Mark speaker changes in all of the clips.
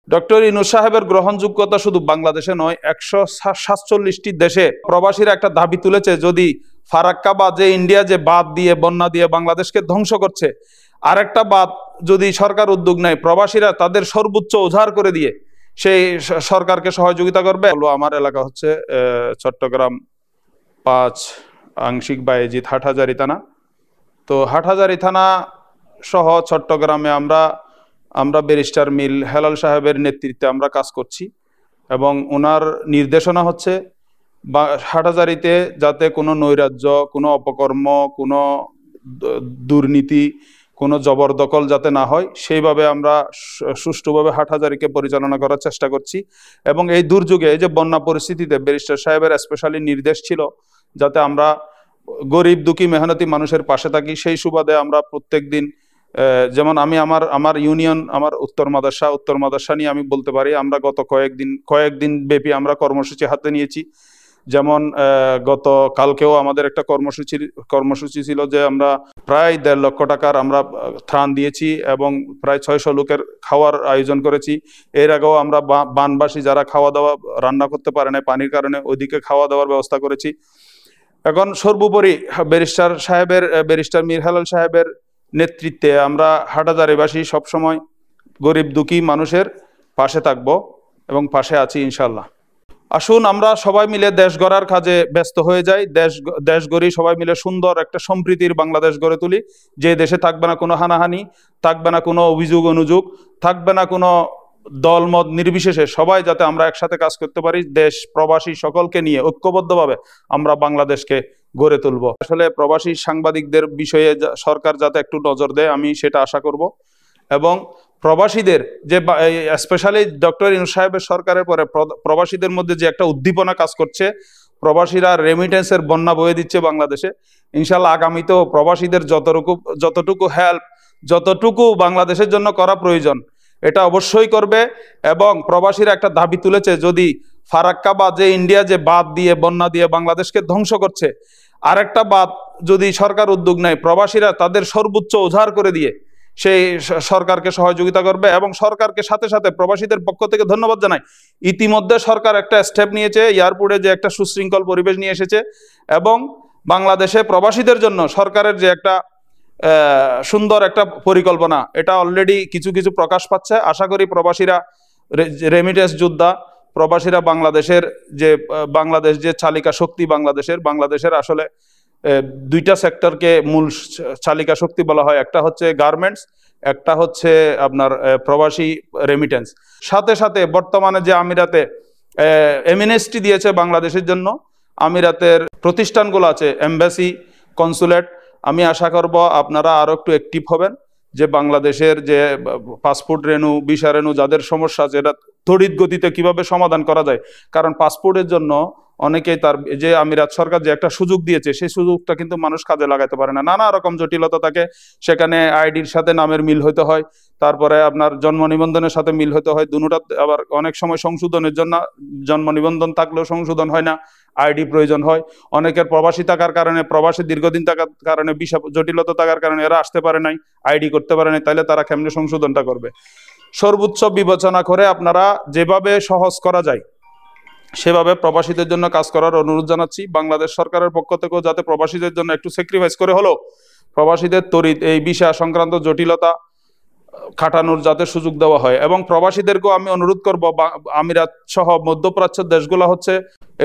Speaker 1: Doctor Yunus সাহেবের গ্রহণযোগ্যতা শুধু বাংলাদেশে নয়, 147টি দেশে প্রবাসীরা একটা দাবি তুলেছে, যদি ফারাক্কা বা যে ইন্ডিয়া যে বাঁধ দিয়ে বন্যা দিয়ে বাংলাদেশকে ধ্বংস করছে, আরেকটা বাঁধ যদি সরকার উদ্যোগ নেয়, প্রবাসীরা তাদের সর্বোচ্চ উজাড় করে দিয়ে সেই সরকারকে সহযোগিতা করবে। আমার এলাকা হচ্ছে চট্টগ্রাম 5 আংশিক বায়েজিদ হাটহাজারী থানা। তো হাটহাজারী থানা সহ চট্টগ্রামে আমরা ব্যারিস্টার মিল হেলাল সাহেবের নেতৃত্বে আমরা কাজ করছি এবং ওনার নির্দেশনা হচ্ছে হাটহাজারীতে যাতে কোনো নৈরাজ্য, কোনো অপকর্ম, কোনো দুর্নীতি, কোনো জবরদখল যাতে না হয়, সেইভাবে আমরা সুষ্ঠুভাবে হাটহাজারীকে পরিচালনা করার চেষ্টা করছি। এবং এই দুর্যোগে, এই যে বন্যা পরিস্থিতিতে ব্যারিস্টার সাহেবের স্পেশালি নির্দেশ ছিল যাতে আমরা গরিব দুঃখী মেহনতি মানুষের পাশে থাকি। সেই সুবাদে আমরা প্রত্যেক দিন, যেমন আমি আমার ইউনিয়ন, আমার উত্তর মাদার্শা নিয়ে আমি বলতে পারি, আমরা গত কয়েকদিন ব্যাপী আমরা কর্মসূচি হাতে নিয়েছি। যেমন গত কালকেও আমাদের একটা কর্মসূচি ছিল যে আমরা প্রায় 1.5 লক্ষ টাকার আমরা ত্রাণ দিয়েছি এবং প্রায় 600 লোকের খাওয়ার আয়োজন করেছি। এর আগেও আমরা বানবাসী যারা খাওয়া দাওয়া রান্না করতে পারে না পানির কারণে, ওইদিকে খাওয়া দাওয়ার ব্যবস্থা করেছি। এখন সর্বোপরি ব্যারিস্টার মীর হেলাল সাহেবের নেতৃত্বে আমরা হাটহাজারীবাসী সবসময় গরিব দুঃখী মানুষের পাশে থাকব এবং পাশে আছি ইনশাল্লাহ। আসুন আমরা সবাই মিলে দেশ গড়ার কাজে ব্যস্ত হয়ে যাই। দেশ গড়ি, সবাই মিলে সুন্দর একটা সম্প্রীতির বাংলাদেশ গড়ে তুলি, যে দেশে থাকবে না কোনো হানাহানি, থাকবে না কোনো অভিযোগ অনুযোগ, থাকবে না কোনো দলমত নির্বিশেষে, সবাই যাতে আমরা একসাথে কাজ করতে পারি, দেশ প্রবাসী সকলকে নিয়ে ঐক্যবদ্ধভাবে আমরা বাংলাদেশকে গড়ে তুলব। আসলে প্রবাসী সাংবাদিকদের বিষয়ে সরকার যাতে একটু নজর দেয়, আমি সেটা আশা করব। এবং প্রবাসীদের যে স্পেশালি ডক্টর ইউনূস সাহেবের সরকারের পরে প্রবাসীদের মধ্যে যে একটা উদ্দীপনা কাজ করছে, প্রবাসীরা রেমিটেন্সের বন্যা বয়ে দিচ্ছে বাংলাদেশে। ইনশাল্লাহ আগামীতেও প্রবাসীদের যতটুকু হেল্প, যতটুকু বাংলাদেশের জন্য করা প্রয়োজন, এটা অবশ্যই করবে। এবং প্রবাসীরা একটা দাবি তুলেছে, যদি ফারাক্কা বা যে ইন্ডিয়া যে বাঁধ দিয়ে বন্যা দিয়ে বাংলাদেশকে ধ্বংস করছে, আরেকটা বাঁধ যদি সরকার উদ্যোগ নেয়, প্রবাসীরা তাদের সর্বোচ্চ উজাড় করে দিয়ে সেই সরকারকে সহযোগিতা করবে। এবং সরকারকে সাথে সাথে প্রবাসীদের পক্ষ থেকে ধন্যবাদ জানাই, ইতিমধ্যে সরকার একটা স্টেপ নিয়েছে, এয়ারপোর্টে যে একটা সুশৃঙ্খল পরিবেশ নিয়ে এসেছে এবং বাংলাদেশে প্রবাসীদের জন্য সরকারের যে একটা সুন্দর একটা পরিকল্পনা, এটা অলরেডি কিছু প্রকাশ পাচ্ছে। আশা করি প্রবাসীরা, রেমিটেন্স যোদ্ধা প্রবাসীরা বাংলাদেশ যে চালিকা শক্তি বাংলাদেশের আসলে 2টা সেক্টরকে মূল চালিকা শক্তি বলা হয়, একটা হচ্ছে গার্মেন্টস, একটা হচ্ছে আপনার প্রবাসী রেমিটেন্স। সাথে সাথে বর্তমানে যে আমিরাতে এমএনএসটি দিয়েছে বাংলাদেশের জন্য, আমিরাতের প্রতিষ্ঠানগুলো আছে, এমবাসি, কনসুলেট, আমি আশা করব আপনারা আরো একটু অ্যাক্টিভ হবেন, যে বাংলাদেশের যে পাসপোর্ট রেনু, ভিসা রেনু যাদের সমস্যা আছে, এটা তড়িৎ গতিতে কিভাবে সমাধান করা যায়। কারণ পাসপোর্টের জন্য অনেকেই তার যে আমিরাত সরকার যে একটা সুযোগ দিয়েছে, সেই সুযোগটা কিন্তু মানুষ কাজে লাগাতে পারে না, নানা রকম জটিলতা থাকে। সেখানে আইডির সাথে নামের মিল হইতে হয়, তারপরে আপনার জন্ম নিবন্ধনের সাথে মিল হতে হয়, দুটোটা আবার অনেক সময় সংশোধনের জন্য জন্ম নিবন্ধন থাকলেও সংশোধন হয় না, আইডি প্রয়োজন হয়। অনেকের প্রবাসী থাকার কারণে, প্রবাসী দীর্ঘদিন থাকার কারণে, ভিসা জটিলতা থাকার কারণে এরা আসতে পারে নাই, আইডি করতে পারে নাই, তাহলে তারা কেমনে সংশোধনটা করবে। সর্বোচ্চ বিবেচনা করে আপনারা যেভাবে সহজ করা যায় সেভাবে প্রবাসীদের জন্য কাজ করার অনুরোধ জানাচ্ছি। বাংলাদেশ সরকারের পক্ষ থেকেও যাতে প্রবাসীদের জন্য একটু স্যাক্রিফাইস করে হলেও প্রবাসীদের তড়িৎ এই ভিসা সংক্রান্ত জটিলতা কাটানোর যাতে সুযোগ দেওয়া হয়। এবং প্রবাসীদেরকেও আমি অনুরোধ করব, আমিরাত সহ মধ্যপ্রাচ্যের দেশগুলো হচ্ছে,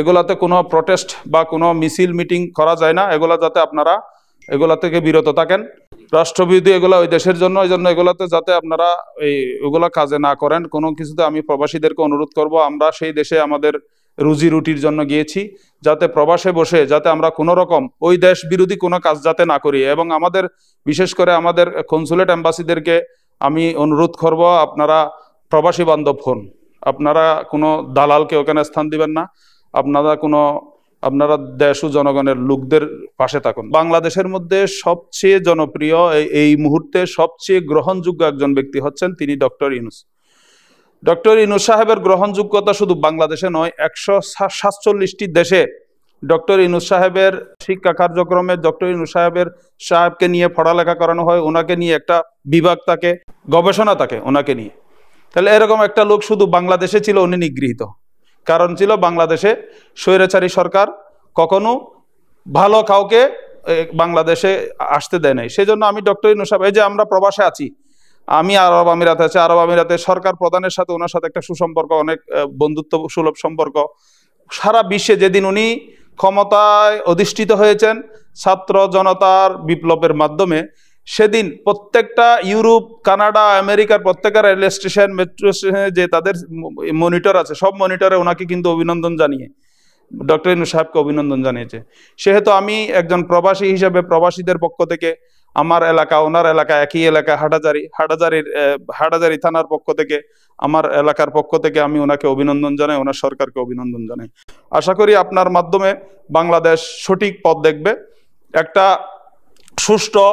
Speaker 1: এগুলাতে কোনো প্রটেস্ট বা কোনো মিছিল মিটিং করা যায় না, এগুলা যাতে আপনারা এগুলা থেকে বিরত থাকেন। রাষ্ট্রবিরোধী এগুলা ওই দেশের জন্য, এই জন্য এগুলাতে যাতে আপনারা ওগুলা কাজে না করেন কোনো কিছুতে। আমি প্রবাসীদেরকে অনুরোধ করব, আমরা সেই দেশে আমাদের রুজি রুটির জন্য গিয়েছি, যাতে প্রবাসে বসে যাতে আমরা কোনো রকম ওই দেশ বিরোধী কোনো কাজ যাতে না করি। এবং আমাদের বিশেষ করে আমাদের কনসুলেট এম্বাসিদেরকে আমি অনুরোধ করব, আপনারা প্রবাসী বান্ধব হন, আপনারা কোনো দালালকে ওখানে স্থান দিবেন না, আপনারা দেশ ও জনগণের লোকদের পাশে থাকুন। বাংলাদেশের মধ্যে সবচেয়ে জনপ্রিয়, এই মুহূর্তে সবচেয়ে গ্রহণযোগ্য একজন ব্যক্তি হচ্ছেন তিনি ডক্টর ইউনূস। ডক্টর ইউনূস সাহেবের গ্রহণযোগ্যতা শুধু বাংলাদেশে নয়, 147টি দেশে ডক্টর ইউনূস সাহেবের শিক্ষা কার্যক্রমে ডক্টর ইউনূস সাহেবকে নিয়ে পড়ালেখা করানো হয়, ওনাকে নিয়ে একটা বিভাগ থাকে, গবেষণা থাকে ওনাকে নিয়ে। তাহলে এরকম একটা লোক শুধু বাংলাদেশে ছিল, উনি নিগৃহীত। কারণ ছিল বাংলাদেশে স্বৈরাচারী সরকার কখনো ভালো কাউকে বাংলাদেশে আসতে দেয় নাই। সেই জন্য আমি ডক্টর ইউনূস সাহেব, এই যে আমরা প্রবাসে আছি, আমি আরব আমিরাতে আছি, আরব আমিরাতে সরকার প্রধানের সাথে ওনার সাথে একটা সুসম্পর্ক, অনেক বন্ধুত্ব সুলভ সম্পর্ক। সারা বিশ্বে যেদিন উনি ক্ষমতায় অধিষ্ঠিত হয়েছেন ছাত্র জনতার বিপ্লবের মাধ্যমে, সেদিন প্রত্যেকটা ইউরোপ, কানাডা, আমেরিকার প্রত্যেকটা রেল স্টেশন, মেট্রো স্টেশনে যে তাদের মনিটর আছে, সব মনিটরে ওনাকে কিন্তু অভিনন্দন জানিয়ে, ডক্টর ইউনূস সাহেবকে অভিনন্দন জানিয়েছে। সেহেতু আমি একজন প্রবাসী হিসেবে প্রবাসীদের পক্ষ থেকে, আমার এলাকা ওনার এলাকা একই এলাকা, হাটাজারি থানার পক্ষ থেকে, আমার এলাকার পক্ষ থেকে আমি ওনাকে অভিনন্দন জানাই, ওনার সরকারকে অভিনন্দন জানাই। আশা করি আপনার মাধ্যমে বাংলাদেশ সঠিক পথ দেখবে, একটা সুষ্ঠু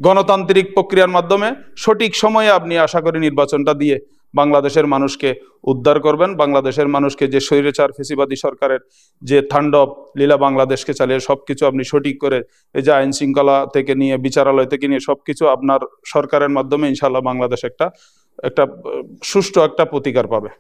Speaker 1: গণতান্ত্রিক প্রক্রিয়ার মাধ্যমে সঠিক সময়ে আপনি আশা করি নির্বাচনটা দিয়ে বাংলাদেশের মানুষকে উদ্ধার করবেন। বাংলাদেশের মানুষকে যে স্বৈরাচার ফ্যাসিবাদী সরকারের যে তাণ্ডব লীলা বাংলাদেশকে চালিয়ে সবকিছু আপনি সঠিক করে, এই যে আইন শৃঙ্খলা থেকে নিয়ে বিচারালয় থেকে নিয়ে সবকিছু আপনার সরকারের মাধ্যমে ইনশাআল্লাহ বাংলাদেশ একটা সুষ্ঠু একটা প্রতিকার পাবে।